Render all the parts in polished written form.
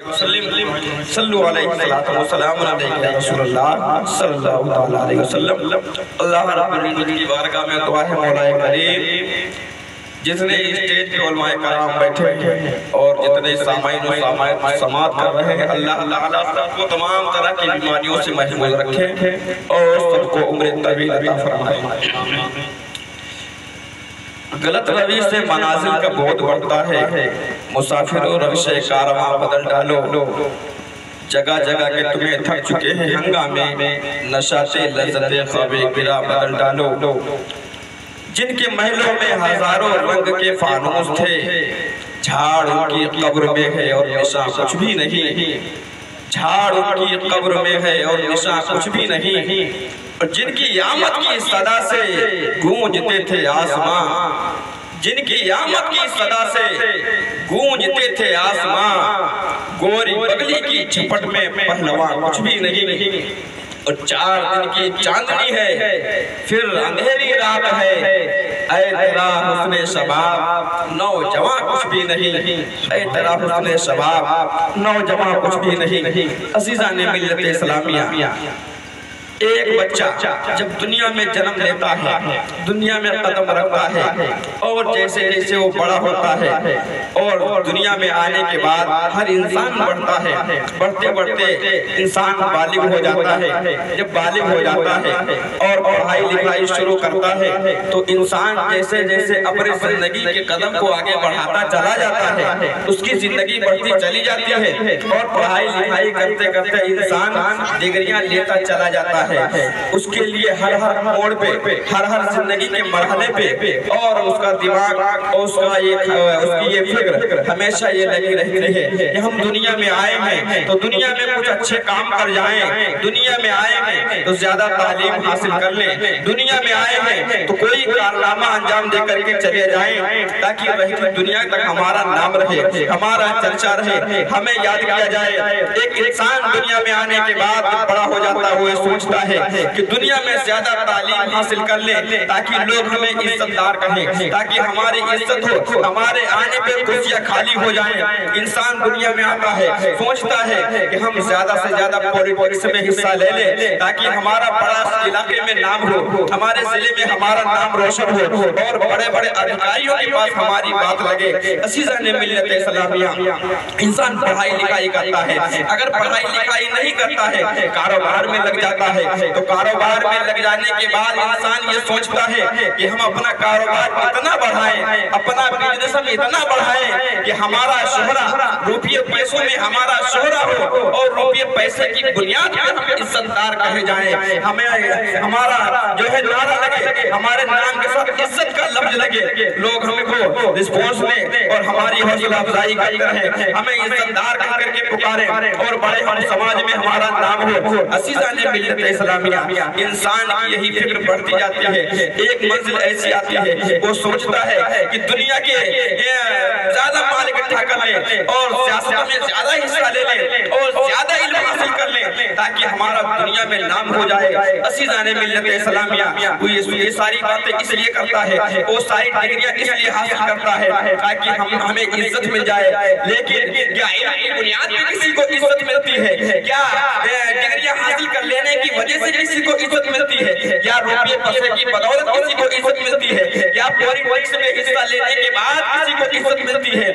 صلو علیہ السلام علیکم یا رسول اللہ صلی اللہ علیہ وسلم۔ اللہ رب العزت کی بارگاہ میں دعا ہے مولا کریم، جتنے اسٹیج پہ علماء کرام بیٹھے ہیں اور جتنے سامعین و سامعات سماعت کر رہے ہیں، اللہ تعالیٰ سب کو تمام طرح کی بیماریوں سے محفوظ رکھے اور سب کو عمر طویل عطا فرمائے۔ غلط روی سے منازل کا بہت بڑھتا ہے، مسافروں روش کارواں بدل ڈالو، جگہ جگہ کے تمہیں تھک چکے ہیں ہنگامے، نشاط لذت خواب گرا بدل ڈالو۔ جن کے محلوں میں ہزاروں رنگ کے فانوس تھے، جھاڑ ان کی قبر میں ہے اور نشاں کچھ بھی نہیں، جھاڑ ان کی قبر میں ہے اور نشاں کچھ بھی نہیں۔ اور جن کی آمد کی صدا سے گونجتے تھے آسمان، جن کی آمد کی صدا سے گونجتے تھے آسمان، گوری بگلی کی جھپٹ میں پہلواں کچھ بھی نہیں۔ اور 4 دن کی چاندنی ہے پھر اندھیری رات ہے، اے تیرا حسن شباب نوجوان کچھ بھی نہیں، اے تیرا حسن شباب نوجوان کچھ بھی نہیں۔ عزیزان ملت اسلامیہ، ایک بچہ جب دنیا میں جنم لیتا ہے، دنیا میں قدم رکھتا ہے اور جیسے جیسے وہ بڑا ہوتا ہے اور دنیا میں آنے کے بعد ہر انسان بڑھتا ہے، بڑھتے بڑھتے انسان بالغ ہو جاتا ہے۔ جب بالغ ہو جاتا ہے اور پڑھائی لکھائی شروع کرتا ہے تو انسان جیسے جیسے اپنے زندگی کے قدم کو آگے بڑھاتا چلا جاتا ہے، اس کی زندگی بڑھتی چلی جاتی ہے اور پڑھائی لکھائی کرتے کرتے انسان ڈگریاں لیتا چلا جاتا ہے۔ اس کے لیے ہر موڑ پہ، ہر زندگی کے مرحلے پہ اور اس کا دماغ اور اس کی یہ فکر ہمیشہ یہ لگی رہتی ہے کہ ہم دنیا میں آئے ہیں تو دنیا میں کچھ اچھے کام کر جائیں، دنیا میں آئے ہیں تو زیادہ تعلیم حاصل کر لیں، دنیا میں آئے ہیں تو کوئی کارنامہ انجام دے کر کے چلے جائیں تاکہ رہتی دنیا تک ہمارا نام رہے، ہمارا چرچا رہے، ہمیں یاد کیا جائے۔ ایک انسان دنیا میں آنے کے بعد بڑا ہو جاتا ہوئے سوچتا ہے کہ دنیا میں زیادہ تعلیم حاصل کر لیں تاکہ لوگ ہمیں عزت دار کہیں، تاکہ ہماری عزت ہو، ہمارے آنے پہ کرسیاں خالی ہو جائیں۔ انسان دنیا میں آتا ہے سوچتا ہے کہ ہم زیادہ سے زیادہ پولیٹکس میں حصہ لے لیں تاکہ ہمارا بڑا علاقے میں نام ہو، ہمارے ضلع میں ہمارا نام روشن ہو اور بڑے بڑے ادھیکاریوں کے پاس ہماری بات لگے۔ عزیزان ملت اسلامیہ، انسان پڑھائی لکھائی کرتا ہے، اگر پڑھائی لکھائی نہیں کرتا ہے کاروبار میں لگ جاتا ہے تو کاروبار میں لگ جانے کے بعد انسان یہ سوچتا ہے کہ ہم اپنا کاروبار اتنا بڑھائیں، اپنا بزنس اتنا بڑھائیں کہ ہمارا شہرہ روپیے پیسوں میں ہمارا شہرہ ہو اور روپیے پیسے کی بنیاد پر ہم عزت دار کہے جائیں، ہمیں ہمارا جو ہے نعرہ لگے، ہمارے نام کے ساتھ عزت کا لفظ لگے، لوگ ہمیں کو رسپونس دیں اور ہماری حوصلہ افزائی کرتے رہیں، ہمیں عزت دار کہہ کر کے پکاریں اور بڑے ہم سماج میں ہمارا نام ہو۔ عزیزان ملت اسلامیہ، انسان کی یہی فکر بڑھتی جاتی ہے، ایک منزل ایسی آتی ہے وہ سوچتا ہے کہ دنیا کے زیادہ مال اکٹھا کر لیں اور سیاست میں زیادہ حصہ لے لیں اور زیادہ علم حاصل کر لیں تاکہ ہمارا دنیا میں نام ہو جائے۔ عزیزان ملت اسلامیہ، وہ یہ ساری باتیں اس لیے کرتا ہے، وہ ساری ڈگریاں اس لیے حاصل کرتا ہے تاکہ ہمیں عزت مل جائے۔ لیکن کیا علم کی بنیاد پہ کسی کو عزت ملتی ہے؟ کیا ڈگریاں حاصل کر لینے کی وجہ سے کسی کو عزت ملتی ہے؟ کیا روپیے پیسے کی بدولت کسی کو عزت ملتی ہے؟ کیا پولیٹکس میں حصہ لینے کے بعد کسی کو عزت ملتی ہے؟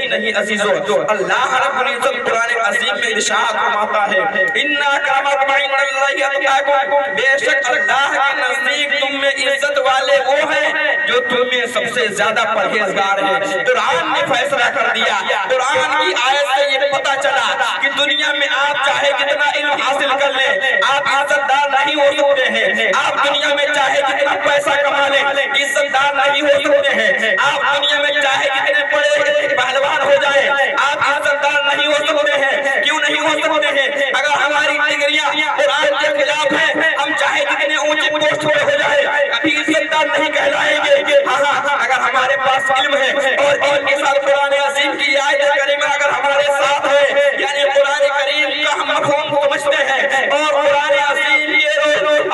نہیں عزیزو، اللہ رب العزت قرآن عظیم میں ارشاد فرماتا ہے، اِنَّ أَكْرَمَكُمْ عِندَ اللَّهِ أَتْقَاكُمْ، بے شک اللہ کے نزدیک تم میں عزت والے وہ ہیں جو تم میں سب سے زیادہ پرہیزگار ہیں۔ قرآن نے فیصلہ کر دیا، قرآن کی آیت سے یہ پتا چلا کہ دنیا میں آپ چاہے کتنا علم حاصل کر لیں، آپ عزت دار نہیں ہو سکتے ہیں۔ آپ دنیا میں چاہے کتنا پیسہ کما لیں، عزت دار نہیں ہو سکتے ہیں۔ آپ دنیا میں چاہے کتنے بڑے پہلوان ہو جائیں، آپ عزت دار نہیں ہو سکتے ہیں۔ کیوں نہیں ہو سکتے ہیں؟ اگر ہماری ڈگریاں قرآن کے خلاف ہیں، ہم چاہے کتنے اونچے پوسٹ پہ ہو جائیں، کبھی عزت دار نہیں کہلائیں گے۔ ہاں، اگر ہمارے پاس علم ہے اور علم کے ساتھ قرآن عظیم کی آیت کریمہ اگر ہمارے ساتھ ہے، یعنی قرآن کریم کا ہم مفہوم سمجھتے ہیں اور قرآن عظیم کے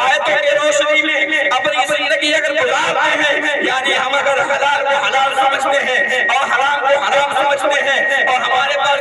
آیتوں کے روشنی میں اپنی زندگی اگر گزارتے ہیں، یعنی ہم اگر حلال کو حلال سمجھتے ہیں اور حرام کو حرام سمجھتے ہیں اور ہمارے پاس